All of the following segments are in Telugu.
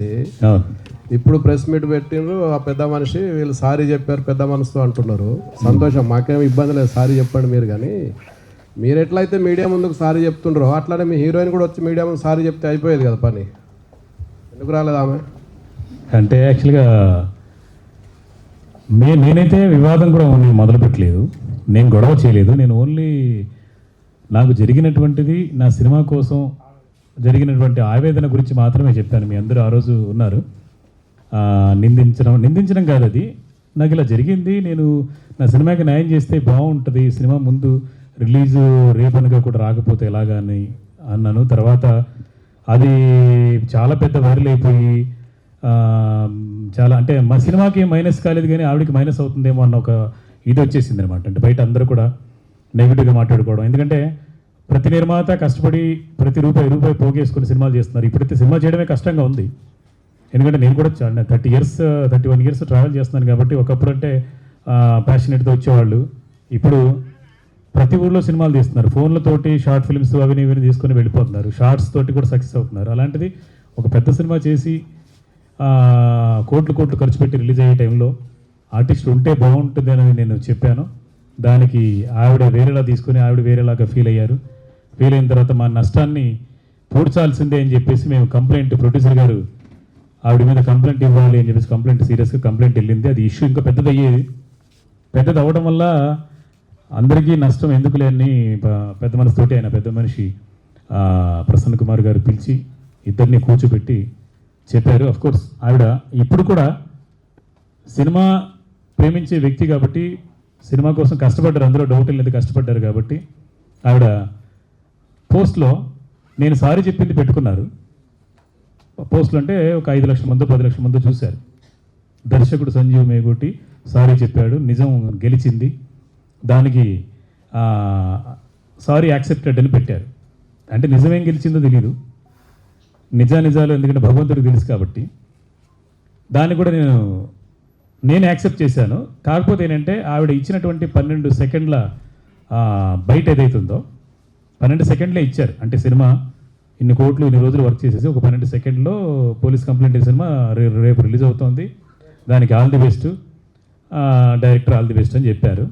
అవును. ఇప్పుడు ప్రెస్ మీట్ పెట్టిండ్రు, ఆ పెద్ద మనిషి వీళ్ళు సారీ చెప్పారు పెద్ద మనసుతో అంటున్నారు. సంతోషం, మాకేం ఇబ్బంది లేదు, సారీ చెప్పండి మీరు. కానీ మీరు ఎట్లయితే మీడియా ముందుకు సారీ చెప్తుండ్రో అట్లానే మీ హీరోయిన్ కూడా వచ్చి మీడియా ముందు సారీ చెప్తే అయిపోయేది కదా పని. ఎందుకు రాలేదు ఆమె? అంటే యాక్చువల్గా నేనైతే వివాదం కూడా మొదలు పెట్టలేదు, నేను గొడవ చేయలేదు. నేను ఓన్లీ నాకు జరిగినటువంటిది, నా సినిమా కోసం జరిగినటువంటి ఆవేదన గురించి మాత్రమే చెప్పాను. మీ అందరూ ఆ రోజు ఉన్నారు. నిందించడం కాదు, అది నాకు ఇలా జరిగింది, నేను నా సినిమాకి న్యాయం చేస్తే బాగుంటుంది, సినిమా ముందు రిలీజు రేపనగా కూడా రాకపోతే ఎలాగా అని అన్నాను. తర్వాత అది చాలా పెద్ద వైరల్ అయిపోయి చాలా, అంటే మా సినిమాకి మైనస్ కాలేదు కానీ ఆవిడకి మైనస్ అవుతుందేమో అన్న ఒక ఇది వచ్చేసింది అనమాట. అంటే బయట అందరూ కూడా నెగిటివ్గా మాట్లాడుకోవడం. ఎందుకంటే ప్రతి నిర్మాత కష్టపడి ప్రతి రూపాయి పోగేసుకుని సినిమాలు చేస్తున్నారు. ఇప్పుడైతే సినిమా చేయడమే కష్టంగా ఉంది. ఎందుకంటే నేను కూడా 31 ఇయర్స్ ట్రావెల్ చేస్తున్నాను కాబట్టి, ఒకప్పుడు అంటే ప్యాషనెట్తో వచ్చేవాళ్ళు, ఇప్పుడు ప్రతి ఊళ్ళో సినిమాలు తీస్తున్నారు. ఫోన్లతోటి షార్ట్ ఫిల్మ్స్ అవి ఇవి తీసుకొని వెళ్ళిపోతున్నారు. షార్ట్స్ తోటి కూడా సక్సెస్ అవుతున్నారు. అలాంటిది ఒక పెద్ద సినిమా చేసి కోట్లు ఖర్చు పెట్టి రిలీజ్ అయ్యే టైంలో ఆర్టిస్ట్ ఉంటే బాగుంటుంది అని నేను చెప్పాను. దానికి ఆవిడ వేరేలా తీసుకుని ఆవిడ వేరేలాగా ఫీల్ అయ్యారు. ఫీల్ అయిన తర్వాత మా నష్టాన్ని పూడ్చాల్సిందే అని చెప్పేసి మేము కంప్లైంట్, ప్రొడ్యూసర్ గారు ఆవిడ మీద కంప్లైంట్ ఇవ్వాలి అని చెప్పేసి కంప్లైంట్, సీరియస్గా కంప్లైంట్ వెళ్ళింది. అది ఇష్యూ ఇంకా పెద్దదయ్యేది. పెద్దది అవ్వడం వల్ల అందరికీ నష్టం ఎందుకులే అని పెద్ద మనసుతోటి ఆయన పెద్ద మనిషి ప్రసన్న కుమార్ గారు పిలిచి ఇద్దరిని కూర్చోబెట్టి చెప్పారు. అఫ్కోర్స్ ఆవిడ ఇప్పుడు కూడా సినిమా ప్రేమించే వ్యక్తి కాబట్టి, సినిమా కోసం కష్టపడ్డారు, అందులో డౌట్ లేదు, కష్టపడ్డారు కాబట్టి ఆవిడ పోస్ట్లో నేను సారీ చెప్పింది పెట్టుకున్నారు. పోస్టులు అంటే ఒక 5 లక్షల మందో 10 లక్షల మందో చూశారు. దర్శకుడు సంజీవ్ మేగోటి సారీ చెప్పాడు, నిజం గెలిచింది, దానికి సారీ యాక్సెప్టెడ్ అని పెట్టారు. అంటే నిజమేం గెలిచిందో తెలియదు, నిజాలు ఎందుకంటే భగవంతుడికి తెలుసు కాబట్టి దాన్ని కూడా నేను యాక్సెప్ట్ చేశాను. కాకపోతే ఏంటంటే ఆవిడ ఇచ్చినటువంటి 12 సెకండ్ల బయట ఏదైతుందో 12 సెకండ్లే ఇచ్చారు. అంటే సినిమా ఇన్ని కోట్లు ఇన్ని రోజులు వర్క్ చేసేసి ఒక 12 సెకండ్లో పోలీస్ కంప్లైంట్ సినిమా రేపు రిలీజ్ అవుతుంది, దానికి all the best, director all the best అని చెప్పారు.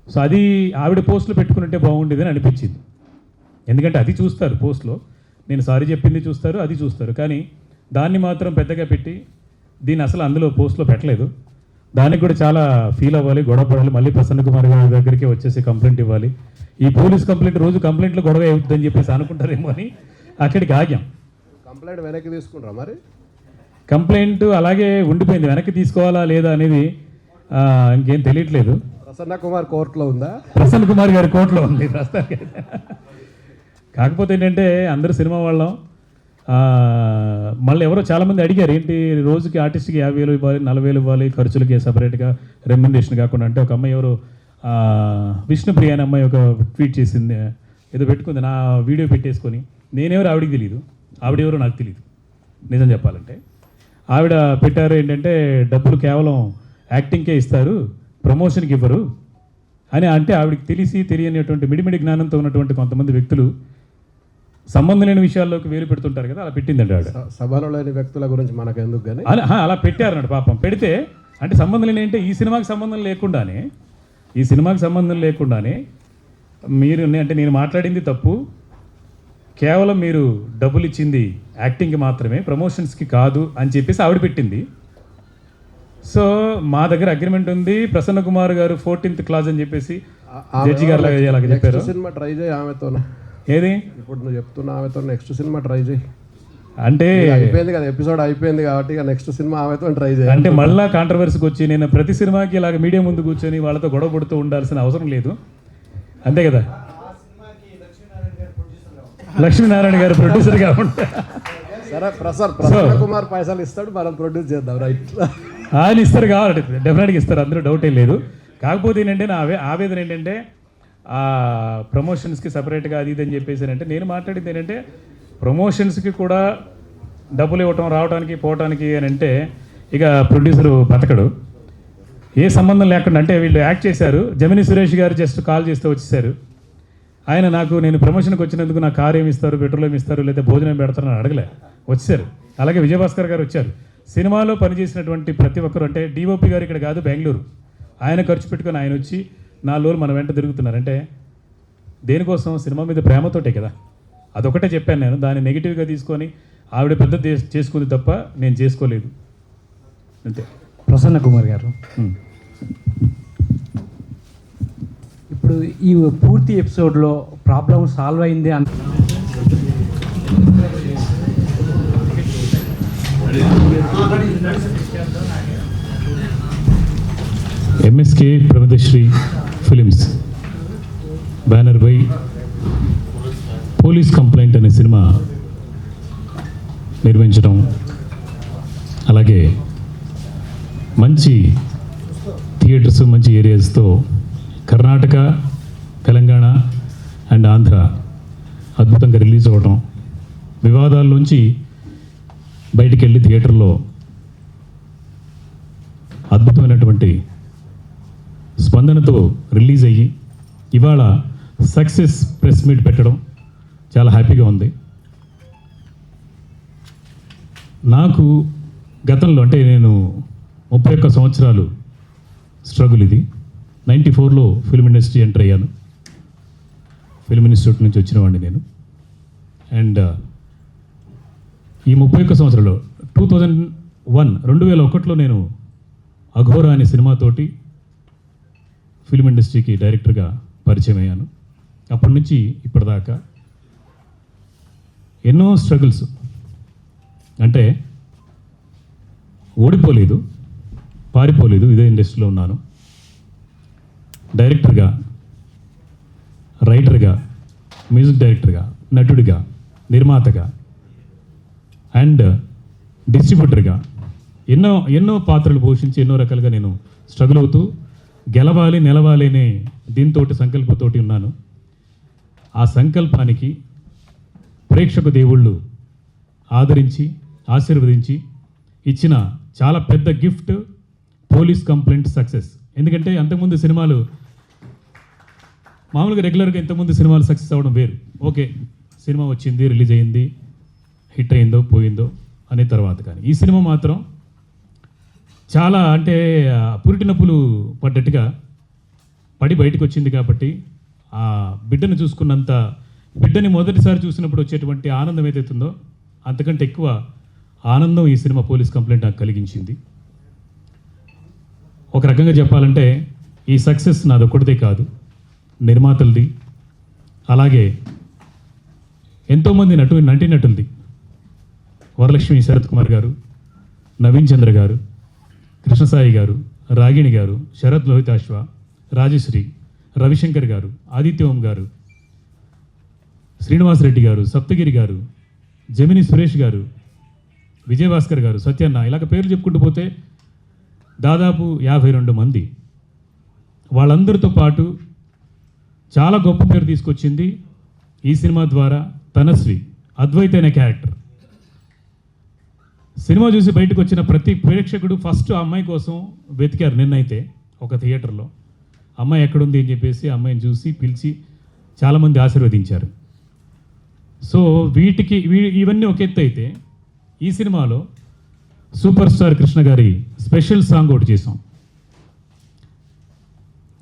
సో అది ఆవిడ పోస్టులు పెట్టుకుంటే బాగుండేది అని అనిపించింది. ఎందుకంటే అది చూస్తారు పోస్ట్లో, నేను సారీ చెప్పింది చూస్తారు, అది చూస్తారు. కానీ దాన్ని మాత్రం పెద్దగా పెట్టి దీన్ని అసలు అందులో పోస్ట్లో పెట్టలేదు. దానికి కూడా చాలా ఫీల్ అవ్వాలి, గొడవ పడాలి, మళ్ళీ ప్రసన్న కుమార్ గారి దగ్గరికి వచ్చేసి కంప్లైంట్ ఇవ్వాలి. ఈ పోలీస్ కంప్లైంట్ రోజు కంప్లైంట్లో గొడవ అవుతుందని చెప్పేసి అనుకుంటారేమో అని అక్కడికి ఆగాం. కంప్లైంట్ వెనక్కి తీసుకుంటారా మరి? కంప్లైంట్ అలాగే ఉండిపోయింది, వెనక్కి తీసుకోవాలా లేదా అనేది ఇంకేం తెలియట్లేదు. ప్రసన్న కుమార్ కోర్టులో ఉందా? ప్రసన్న కుమార్ గారి కోర్టులో ఉంది ప్రస్తుతానికి. కాకపోతే ఏంటంటే అందరూ సినిమా వాళ్ళం, మళ్ళీ ఎవరో చాలామంది అడిగారు, ఏంటి రోజుకి ఆర్టిస్ట్కి 50,000 ఇవ్వాలి, 40,000 ఇవ్వాలి, ఖర్చులకి సపరేట్గా రెమ్యునరేషన్ కాకుండా. అంటే ఒక అమ్మాయి ఎవరు విష్ణుప్రియ అనే అమ్మాయి ఒక ట్వీట్ చేసింది, ఏదో పెట్టుకుంది, నా వీడియో పెట్టేసుకొని. నేనెవరు ఆవిడకి తెలియదు, ఆవిడెవరో నాకు తెలియదు నిజం చెప్పాలంటే. ఆవిడ పెట్టారు ఏంటంటే డబ్బులు కేవలం యాక్టింగ్కే ఇస్తారు, ప్రమోషన్కి ఇవ్వరు అని. అంటే ఆవిడకి తెలియనిటువంటి మిడిమిడి జ్ఞానంతో ఉన్నటువంటి కొంతమంది వ్యక్తులు సంబంధం లేని విషయాల్లోకి వేలు పెడుతుంటారు కదా, అలా పెట్టిందండి ఆవిడ. సభలో లేని వ్యక్తుల గురించి మనకు ఎందుకు కానీ అలా పెట్టారన్నట్టు. పాపం పెడితే అంటే సంబంధం లేని అంటే ఈ సినిమాకి సంబంధం లేకుండానే మీరు అంటే నేను మాట్లాడింది తప్పు, కేవలం మీరు డబ్బులు ఇచ్చింది యాక్టింగ్కి మాత్రమే, ప్రమోషన్స్కి కాదు అని చెప్పేసి ఆవిడ పెట్టింది. సో మా దగ్గర అగ్రిమెంట్ ఉంది, ప్రసన్న కుమార్ గారు 14th క్లాజ్ అని చెప్పేసి జడ్జి గారు అలాగే చెప్పారు. సినిమా ట్రై చేయి ఆమెతో. ఏది ఇప్పుడు నువ్వు చెప్తున్నా ఆమెతో నెక్స్ట్ సినిమా ట్రై చేయి. అంటే అయిపోయింది కదా, ఎపిసోడ్ అయిపోయింది కాబట్టి ఇక నెక్స్ట్ సినిమా ఆమెతో ట్రై చేయి. అంటే మళ్ళీ కాంట్రవర్సీకి వచ్చి నేను ప్రతి సినిమాకి ఇలాగ మీడియా ముందు కూర్చొని వాళ్ళతో గొడవ పడుతూ ఉండాల్సిన అవసరం లేదు, అంతే కదా. లక్ష్మీనారాయణ గారు ప్రొడ్యూసర్గా ఉంటారు. సరే ప్రసన్న కుమార్ పైసలు ఇస్తాడు, మనం ప్రొడ్యూస్ చేద్దాం. రైట్, ఆయన ఇస్తారు కాబట్టి డెఫినెట్గా ఇస్తారు, అందులో డౌట్ ఏం లేదు. కాకపోతే ఏంటంటే నా ఆవేదన ఏంటంటే ప్రమోషన్స్కి సపరేట్గా అది ఇది అని చెప్పేసి అంటే, నేను మాట్లాడింది ఏంటంటే ప్రమోషన్స్కి కూడా డబ్బులు ఇవ్వటం, రావడానికి పోవటానికి అని అంటే ఇక ప్రొడ్యూసరు బతకడు. ఏ సంబంధం లేకుండా అంటే వీళ్ళు యాక్ట్ చేశారు. జమిని సురేష్ గారు జస్ట్ కాల్ చేస్తే వచ్చేసారు. ఆయన నేను ప్రమోషన్కి వచ్చినందుకు నా కారు ఏమి ఇస్తారు, పెట్రోల్ ఏమి ఇస్తారు, లేదా భోజనం పెడతారని అడగలే. వచ్చారు. అలాగే విజయభాస్కర్ గారు వచ్చారు. సినిమాలో పనిచేసినటువంటి ప్రతి ఒక్కరు, అంటే డిఓపి గారు ఇక్కడ కాదు, బెంగళూరు, ఆయన ఖర్చు పెట్టుకొని ఆయన వచ్చి 4 రోజులు మన వెంట తిరుగుతున్నారంటే దేనికోసం? సినిమా మీద ప్రేమతోటే కదా. అదొకటే చెప్పాను నేను. దాన్ని నెగిటివ్గా తీసుకొని ఆవిడ పెద్ద చేసుకుంది తప్ప నేను చేసుకోలేదు, అంతే. ప్రసన్న కుమార్ గారు, ఇప్పుడు ఈ పూర్తి ఎపిసోడ్లో ప్రాబ్లం సాల్వ్ అయింది అంత MSK Pramadashri films banner by police complaint అనే సినిమా నిర్మించడం, అలాగే మంచి థియేటర్స్, మంచి ఏరియాస్తో కర్ణాటక, తెలంగాణ అండ్ ఆంధ్ర అద్భుతంగా రిలీజ్ అవ్వడం, వివాదాల నుంచి బయటికి వెళ్ళి థియేటర్లో అద్భుతమైనటువంటి స్పందనతో రిలీజ్ అయ్యి ఇవాళ సక్సెస్ ప్రెస్ మీట్ పెట్టడం చాలా హ్యాపీగా ఉంది. నాకు గతంలో, అంటే నేను 31 సంవత్సరాలు స్ట్రగుల్ ఇది. 94లో ఫిల్మ్ ఇండస్ట్రీ ఎంటర్ అయ్యాను. ఫిల్మ్ ఇన్స్టిట్యూట్ నుంచి వచ్చిన వాడిని నేను. అండ్ ఈ 31 సంవత్సరాలు 2001లో నేను అఘోరా అనే సినిమాతోటి ఫిల్మ్ ఇండస్ట్రీకి డైరెక్టర్గా పరిచయం అయ్యాను. అప్పటి నుంచి ఇప్పటిదాకా ఎన్నో స్ట్రగుల్స్, అంటే ఓడిపోలేదు, పారిపోలేదు, ఇదే ఇండస్ట్రీలో ఉన్నాను. డైరెక్టర్గా, రైటర్గా, మ్యూజిక్ డైరెక్టర్గా, నటుడిగా, నిర్మాతగా అండ్ డిస్ట్రిబ్యూటర్గా ఎన్నో పాత్రలు పోషించి ఎన్నో రకాలుగా నేను స్ట్రగుల్ అవుతూ గెలవాలి, నిలవాలి అనే దీంతో సంకల్పంతో ఉన్నాను. ఆ సంకల్పానికి ప్రేక్షక దేవుళ్ళు ఆదరించి ఆశీర్వదించి ఇచ్చిన చాలా పెద్ద గిఫ్ట్ పోలీస్ కంప్లైంట్ సక్సెస్. ఎందుకంటే అంతకుముందు సినిమాలు మామూలుగా రెగ్యులర్గా ఇంతకుముందు సినిమాలు సక్సెస్ అవ్వడం వేరు. ఓకే, సినిమా వచ్చింది, రిలీజ్ అయింది, హిట్ అయిందో పోయిందో అనే తర్వాత, కానీ ఈ సినిమా మాత్రం చాలా, అంటే పురిటి నొప్పులు పడ్డట్టుగా పడి బయటకు వచ్చింది. కాబట్టి ఆ బిడ్డను చూసుకున్నంత, బిడ్డని మొదటిసారి చూసినప్పుడు వచ్చేటువంటి ఆనందం ఏదైతుందో అంతకంటే ఎక్కువ ఆనందం ఈ సినిమా పోలీస్ కంప్లైంట్ నాకు కలిగించింది. ఒక రకంగా చెప్పాలంటే ఈ సక్సెస్ నాది ఒక్కటిదే కాదు, నిర్మాతలది, అలాగే ఎంతోమంది నటీనటులది. వరలక్ష్మి శరత్ కుమార్ గారు, నవీన్ చంద్ర గారు, కృష్ణసాయి గారు, రాగిణి గారు, శరత్ లోహితాశ్వ, రాజశ్రీ, రవిశంకర్ గారు, ఆదిత్య ఓం గారు, శ్రీనివాస్ రెడ్డి గారు, సప్తగిరి గారు, జమిని సురేష్ గారు, విజయభాస్కర్ గారు, సత్యన్న, ఇలాగ పేర్లు చెప్పుకుంటూ పోతే దాదాపు 52 మంది. వాళ్ళందరితో పాటు చాలా గొప్ప పేరు తీసుకొచ్చింది ఈ సినిమా ద్వారా తనశ్రీ, అద్వైత అనే క్యారెక్టర్. సినిమా చూసి బయటకు వచ్చిన ప్రతి ప్రేక్షకుడు ఫస్ట్ ఆ అమ్మాయి కోసం వెతికారు. నిన్నైతే ఒక థియేటర్లో అమ్మాయి ఎక్కడుంది అని చెప్పేసి అమ్మాయిని చూసి పిలిచి చాలామంది ఆశీర్వదించారు. సో ఇవన్నీ ఒక ఎత్తు అయితే, ఈ సినిమాలో సూపర్ స్టార్ కృష్ణ గారి స్పెషల్ సాంగ్ ఒకటి చేసాం.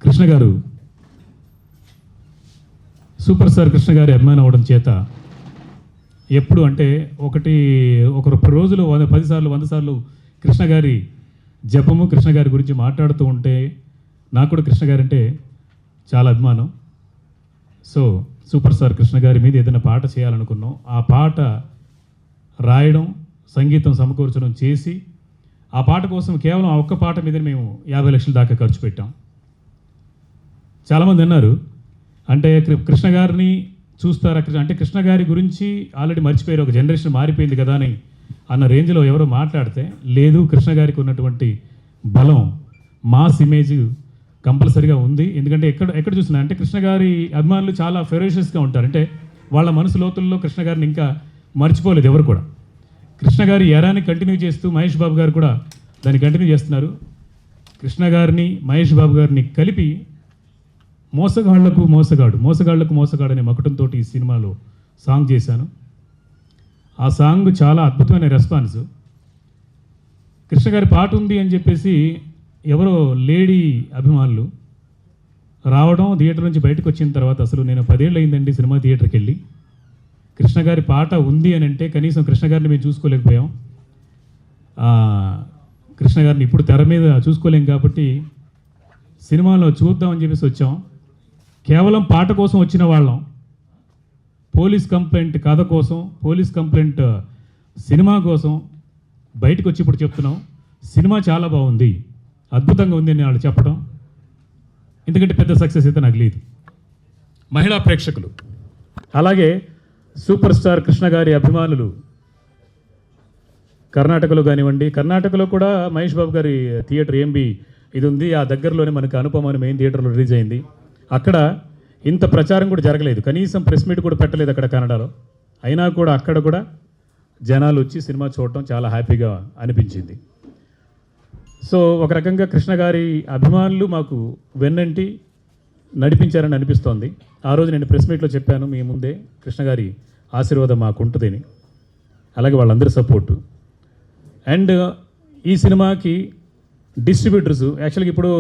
కృష్ణ గారు, సూపర్ స్టార్ కృష్ణ గారి అభిమానం అవడం చేత ఎప్పుడు అంటే ఒక రోజులో 10 సార్లు 100 సార్లు కృష్ణ గారి జపము, కృష్ణ గారి గురించి మాట్లాడుతూ ఉంటే నాకు కూడా కృష్ణ గారు అంటే చాలా అభిమానం. సో సూపర్ స్టార్ కృష్ణ గారి మీద ఏదైనా పాట చేయాలనుకున్నాం. ఆ పాట రాయడం, సంగీతం సమకూర్చడం చేసి, ఆ పాట కోసం కేవలం ఆ ఒక్క పాట మీద మేము 50 లక్షల దాకా ఖర్చు పెట్టాం. చాలామంది అన్నారు, అంటే కృష్ణ గారిని చూస్తారా, అంటే కృష్ణ గారి గురించి ఆల్రెడీ మర్చిపోయారు, ఒక జనరేషన్ మారిపోయింది కదా అని అన్న రేంజ్లో ఎవరో మాట్లాడితే, లేదు, కృష్ణ గారికి ఉన్నటువంటి బలం, మాస్ ఇమేజ్ కంపల్సరీగా ఉంది. ఎందుకంటే ఎక్కడ చూసినా అంటే కృష్ణ గారి అభిమానులు చాలా ఫెరోషియస్గా ఉంటారు. అంటే వాళ్ళ మనసు లోతుల్లో కృష్ణ గారిని ఇంకా మర్చిపోలేదు ఎవరు కూడా. కృష్ణ గారి ఎరాని కంటిన్యూ చేస్తూ మహేష్ బాబు గారు కూడా దాన్ని కంటిన్యూ చేస్తున్నారు. కృష్ణ గారిని, మహేష్ బాబు గారిని కలిపి మోసగాళ్లకు మోసగాడు అనే మకుటంతో ఈ సినిమాలో సాంగ్ చేశాను. ఆ సాంగ్ చాలా అద్భుతమైన రెస్పాన్స్. కృష్ణ గారి పాట ఉంది అని చెప్పేసి ఎవరో లేడీ అభిమానులు రావడం, థియేటర్ నుంచి బయటకు వచ్చిన తర్వాత అసలు నేను 10 ఏళ్ళు అయిందండి సినిమా థియేటర్కి వెళ్ళి, కృష్ణ గారి పాట ఉంది అని అంటే కనీసం కృష్ణ గారిని మేము చూసుకోలేకపోయాం. కృష్ణ గారిని ఇప్పుడు తెర మీద చూసుకోలేం కాబట్టి సినిమాలో చూద్దామని చెప్పేసి వచ్చాం. కేవలం పాట కోసం వచ్చిన వాళ్ళం, పోలీస్ కంప్లైంట్ కథ కోసం, పోలీస్ కంప్లైంట్ సినిమా కోసం బయటకు వచ్చి ఇప్పుడు చెప్తున్నాం సినిమా చాలా బాగుంది, అద్భుతంగా ఉంది అని వాళ్ళు చెప్పడం, ఎందుకంటే పెద్ద సక్సెస్ అయితే నాకు లేదు. మహిళా ప్రేక్షకులు అలాగే సూపర్ స్టార్ కృష్ణ గారి అభిమానులు కర్ణాటకలో కానివ్వండి, కర్ణాటకలో కూడా మహేష్ బాబు గారి థియేటర్ ఏంబి ఇది ఉంది, ఆ దగ్గరలోనే మనకు అనుపమ అని మెయిన్ థియేటర్లో రిలీజ్ అయింది. అక్కడ ఇంత ప్రచారం కూడా జరగలేదు, కనీసం ప్రెస్ మీట్ కూడా పెట్టలేదు అక్కడ కన్నడలో. అయినా కూడా అక్కడ కూడా జనాలు వచ్చి సినిమా చూడటం చాలా హ్యాపీగా అనిపించింది. సో ఒక రకంగా కృష్ణ గారి అభిమానులు మాకు వెన్నంటి నడిపించారని అనిపిస్తోంది. ఆ రోజు నేను ప్రెస్ మీట్లో చెప్పాను మీ ముందే, కృష్ణ గారి ఆశీర్వాదం మాకు ఉంటుందని, అలాగే వాళ్ళందరి సపోర్టు. అండ్ ఈ సినిమాకి డిస్ట్రిబ్యూటర్స్ యాక్చువల్గా ఇప్పుడు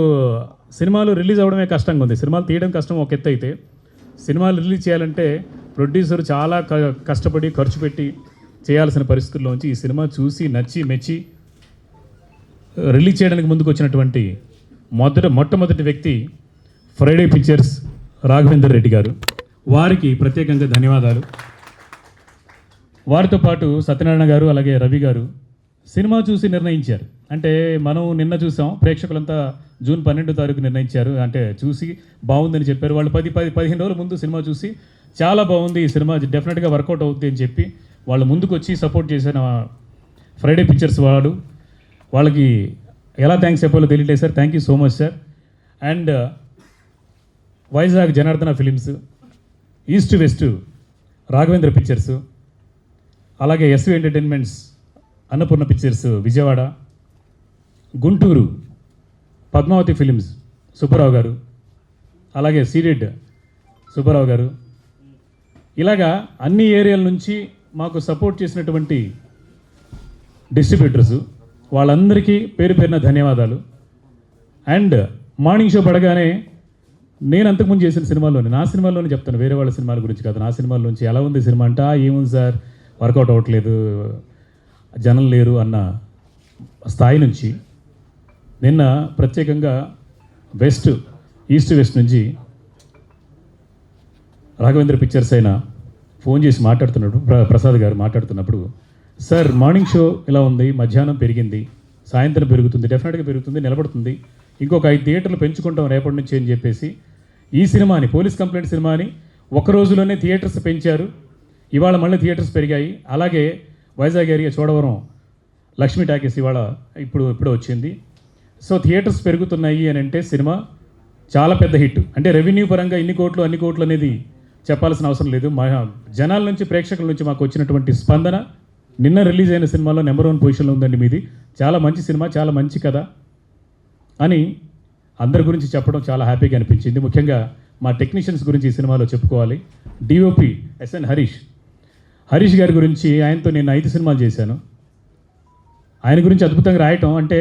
సినిమాలు రిలీజ్ అవ్వడమే కష్టంగా ఉంది. సినిమాలు తీయడం కష్టం ఒక ఎత్తు అయితే, సినిమాలు రిలీజ్ చేయాలంటే ప్రొడ్యూసర్ చాలా కష్టపడి ఖర్చు పెట్టి చేయాల్సిన పరిస్థితుల్లోంచి ఈ సినిమా చూసి నచ్చి మెచ్చి రిలీజ్ చేయడానికి ముందుకు వచ్చినటువంటి మొట్టమొదటి వ్యక్తి ఫ్రైడే పిక్చర్స్ రాఘవేందర్ రెడ్డి గారు. వారికి ప్రత్యేకంగా ధన్యవాదాలు. వారితో పాటు సత్యనారాయణ గారు అలాగే రవి గారు సినిమా చూసి నిర్ణయించారు. అంటే మనం నిన్న చూసాం, ప్రేక్షకులంతా జూన్ 12వ తారీఖు నిర్ణయించారు, అంటే చూసి బాగుందని చెప్పారు. వాళ్ళు 15 రోజుల ముందు సినిమా చూసి చాలా బాగుంది, ఈ సినిమా డెఫినెట్గా వర్కౌట్ అవుతుంది అని చెప్పి వాళ్ళు ముందుకు వచ్చి సపోర్ట్ చేసిన ఫ్రైడే పిక్చర్స్ వాళ్ళకి ఎలా థ్యాంక్స్ చెప్పాలో తెలియట్లేదు sir. Thank you so much sir. And Vizag Janardhana films, east west Raghavendra pictures, అలాగే SV entertainments Annapurna pictures Vijayawada, Guntur Padmavati films Subbarao garu, అలాగే సీడెడ్ సుబ్బారావు గారు, ఇలాగా అన్ని ఏరియాల నుంచి మాకు సపోర్ట్ చేసినటువంటి డిస్ట్రిబ్యూటర్స్ వాళ్ళందరికీ పేరు పేరున ధన్యవాదాలు. అండ్ మార్నింగ్ షో పడగానే నేను అంతకుముందు చేసిన సినిమాల్లోనే, నా సినిమాల్లోనే చెప్తాను, వేరే వాళ్ళ సినిమాల గురించి కాదు, నా సినిమాల్లోంచి ఎలా ఉంది సినిమా అంటే ఏముంది సార్ వర్కౌట్ అవ్వట్లేదు, జనం లేరు అన్న స్థాయి నుంచి నిన్న ప్రత్యేకంగా ఈస్ట్ వెస్ట్ నుంచి రాఘవేంద్ర పిక్చర్స్ అయినా ఫోన్ చేసి మాట్లాడుతున్నప్పుడు ప్రసాద్ గారు మాట్లాడుతున్నప్పుడు, సార్ మార్నింగ్ షో ఇలా ఉంది, మధ్యాహ్నం పెరిగింది, సాయంత్రం పెరుగుతుంది, డెఫినెట్గా పెరుగుతుంది, నిలబడుతుంది, ఇంకొక 5 థియేటర్లు పెంచుకుంటాం రేపటి నుంచి అని చెప్పేసి ఈ సినిమాని, పోలీస్ కంప్లైంట్ సినిమాని ఒక రోజులోనే థియేటర్స్ పెంచారు. ఇవాళ మళ్ళీ థియేటర్స్ పెరిగాయి. అలాగే వైజాగ్ ఏరియా చోడవరం లక్ష్మీ టాకీస్ ఇవాళ ఇప్పుడు వచ్చింది. సో థియేటర్స్ పెరుగుతున్నాయి అని అంటే సినిమా చాలా పెద్ద హిట్. అంటే రెవెన్యూ పరంగా అన్ని కోట్లు అనేది చెప్పాల్సిన అవసరం లేదు. మా జనాల నుంచి, ప్రేక్షకుల నుంచి మాకు వచ్చినటువంటి స్పందన నిన్న రిలీజ్ అయిన సినిమాలో నెంబర్ 1 పొజిషన్లో ఉందండి మీది, చాలా మంచి సినిమా, చాలా మంచి కథ అని అందరి గురించి చెప్పడం చాలా హ్యాపీగా అనిపించింది. ముఖ్యంగా మా టెక్నీషియన్స్ గురించి ఈ సినిమాలో చెప్పుకోవాలి. డిఓపి ఎస్ఎన్ హరీష్ గారి గురించి, ఆయనతో నేను 5 సినిమాలు చేశాను. ఆయన గురించి అద్భుతంగా రాయటం, అంటే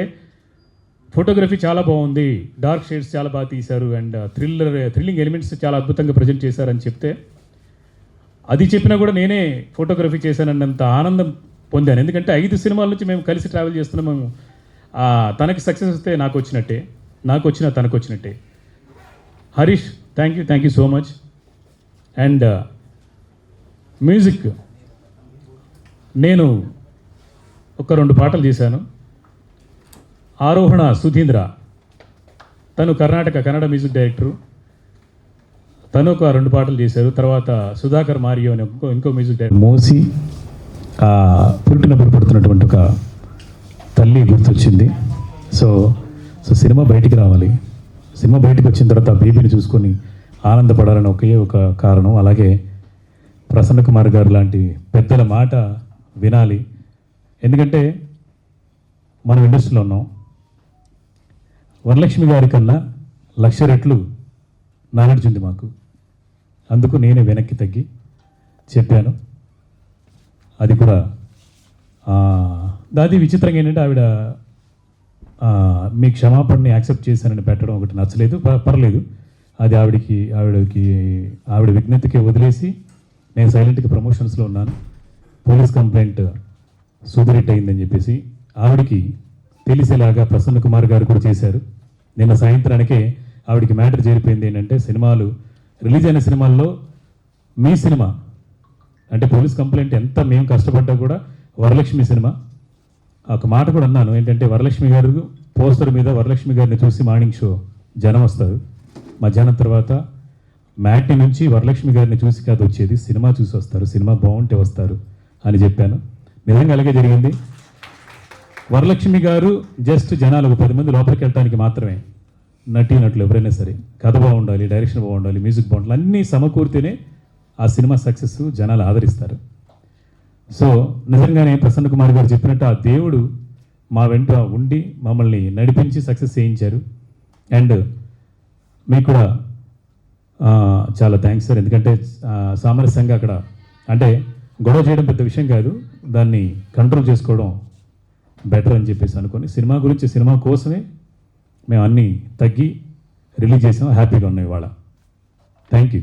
ఫోటోగ్రఫీ చాలా బాగుంది, డార్క్ షేడ్స్ చాలా బాగా తీశారు, అండ్ థ్రిల్లింగ్ ఎలిమెంట్స్ చాలా అద్భుతంగా ప్రజెంట్ చేశారని చెప్తే, అది చెప్పినా కూడా నేనే ఫోటోగ్రఫీ చేశానన్నంత ఆనందం పొందాను. ఎందుకంటే 5 సినిమాల నుంచి మేము కలిసి ట్రావెల్ చేస్తున్నాము. తనకి సక్సెస్ వస్తే నాకు వచ్చినట్టే, నాకు వచ్చినా తనకు వచ్చినట్టే. Harish thank you so much. And music నేను ఒక 2 పాటలు చేశాను. ఆరోహణ సుధీంద్ర, తను కన్నడ మ్యూజిక్ డైరెక్టరు, తను ఒక 2 పాటలు చేశారు. తర్వాత సుధాకర్ మారియో అని ఇంకో మ్యూజిక్ డైరెక్టర్. మోసి పుట్టినప్పుడు పుడుతున్నటువంటి ఒక తల్లి గుర్తొచ్చింది. సో సినిమా బయటికి రావాలి, సినిమా బయటకు వచ్చిన తర్వాత బేబీని చూసుకొని ఆనందపడాలని ఒక కారణం. అలాగే ప్రసన్న కుమార్ గారు లాంటి పెద్దల మాట వినాలి, ఎందుకంటే మనం ఇండస్ట్రీలో ఉన్నాం. వరలక్ష్మి గారి కన్నా 1,00,000 రెట్లు నాలెడ్జ్ ఉంది మాకు, అందుకు నేనే వెనక్కి తగ్గి చెప్పాను. అది కూడా దాది విచిత్రంగా ఏంటంటే ఆవిడ మీ క్షమాపణని యాక్సెప్ట్ చేశానని పెట్టడం ఒకటి నచ్చలేదు. పర్లేదు, అది ఆవిడ విజ్ఞతకి వదిలేసి నేను సైలెంట్గా ప్రమోషన్స్లో ఉన్నాను, పోలీస్ కంప్లైంట్ సూపరిట్ అయిందని చెప్పేసి ఆవిడికి తెలిసేలాగా ప్రసన్న కుమార్ గారు కూడా చేశారు. నిన్న సాయంత్రానికే ఆవిడికి మ్యాటర్ చేరిపోయింది ఏంటంటే, సినిమాలు రిలీజ్ అయిన సినిమాల్లో మీ సినిమా అంటే పోలీస్ కంప్లైంట్ ఎంత మేము కష్టపడ్డా కూడా వరలక్ష్మి సినిమా, ఒక మాట కూడా అన్నాను ఏంటంటే, వరలక్ష్మి గారు పోస్టర్ మీద వరలక్ష్మి గారిని చూసి మార్నింగ్ షో జనం వస్తారు, మధ్యాహ్నం తర్వాత మ్యాట్ని నుంచి వరలక్ష్మి గారిని చూసి కాదు వచ్చేది, సినిమా చూసి వస్తారు, సినిమా బాగుంటే వస్తారు అని చెప్పాను. నిజంగా అలాగే జరిగింది. వరలక్ష్మి గారు జస్ట్ జనాలు ఒక 10 మంది లోపలికి వెళ్ళడానికి మాత్రమే, నటీనటులు ఎవరైనా సరే కథ బాగుండాలి, డైరెక్షన్ బాగుండాలి, మ్యూజిక్ బాగుండాలి, అన్నీ సమకూర్తేనే ఆ సినిమా సక్సెస్, జనాలు ఆదరిస్తారు. సో నిజంగానే ప్రసన్న కుమార్ గారు చెప్పినట్టు ఆ దేవుడు మా వెంట ఉండి మమ్మల్ని నడిపించి సక్సెస్ చేయించారు. అండ్ మీకు కూడా చాలా థ్యాంక్స్ సార్, ఎందుకంటే సామరస్యంగా అక్కడ అంటే గొడవ చేయడం పెద్ద విషయం కాదు, దాన్ని కంట్రోల్ చేసుకోవడం బెటర్ అని చెప్పేసి అనుకొని సినిమా గురించి, సినిమా కోసమే మేము అన్నీ తగ్గి రిలీజ్ చేసాం. హ్యాపీగా ఉన్నాయి ఇవాళ. Thank you.